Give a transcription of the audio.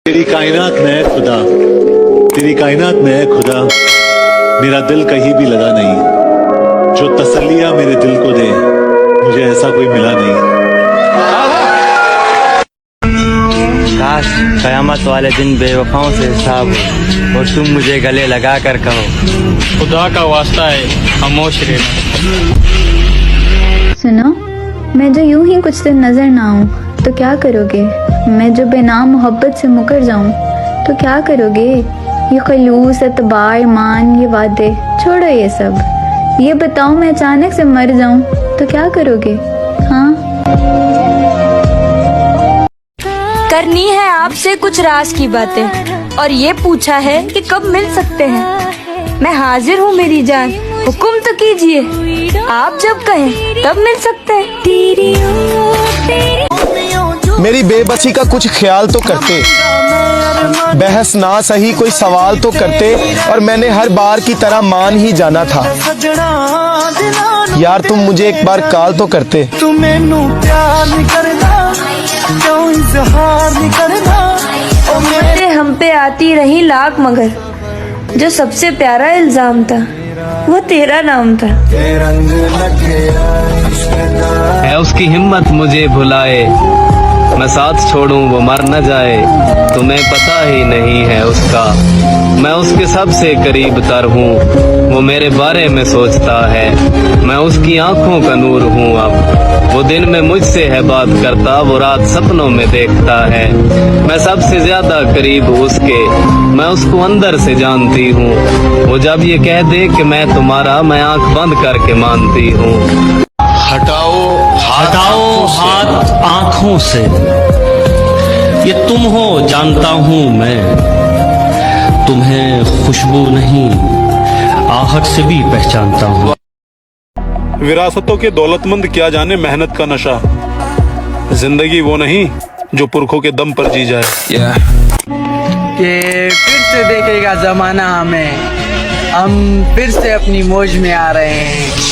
तेरी कायनात में है खुदा, तेरी कायनात में है खुदा, मेरा दिल कहीं भी लगा नहीं। जो तसल्लियां मेरे दिल को दे, मुझे ऐसा कोई मिला नहीं। काश कयामत वाले दिन बेवफाओं से हिसाब हो और तुम मुझे गले लगा कर कहो, खुदा का वास्ता है खामोश रहना। सुनो, मैं जो यूं ही कुछ दिन नजर ना आऊं तो क्या करोगे? मैं जो बेनाम मोहब्बत से मुकर जाऊं तो क्या करोगे? ये खलूस, एतबार, मान, ये वादे छोड़ो ये सब। ये बताओ, मैं अचानक से मर जाऊं तो क्या करोगे? हाँ, करनी है आपसे कुछ राज की बातें और ये पूछा है कि कब मिल सकते हैं। मैं हाजिर हूँ मेरी जान, हुक्म तो कीजिए, आप जब कहें तब मिल सकते हैं। मेरी बेबसी का कुछ ख्याल तो करते, बहस ना सही कोई सवाल तो करते, और मैंने हर बार की तरह मान ही जाना था। यार तुम मुझे एक बार कॉल तो करते। तेरे हम पे आती रही लाख, मगर जो सबसे प्यारा इल्जाम था वो तेरा नाम था। है उसकी हिम्मत मुझे भुलाए, मैं साथ छोड़ूं वो मर न जाए। तुम्हें पता ही नहीं है उसका, मैं उसके सबसे करीब तर हूँ। वो मेरे बारे में सोचता है, मैं उसकी आंखों का नूर हूँ। अब वो दिन में मुझसे है बात करता, वो रात सपनों में देखता है। मैं सबसे ज्यादा करीब उसके, मैं उसको अंदर से जानती हूँ। वो जब ये कह दे कि मैं तुम्हारा, मैं आंख बंद करके मानती हूँ। हटाओ हाथ आंखों से, ये तुम हो जानता हूँ मैं। तुम्हें खुशबू नहीं आहट से भी पहचानता हूँ। विरासतों के दौलतमंद क्या जाने मेहनत का नशा, जिंदगी वो नहीं जो पुरखों के दम पर जी जाए। कि फिर से देखेगा जमाना हमें, हम फिर से अपनी मौज में आ रहे हैं।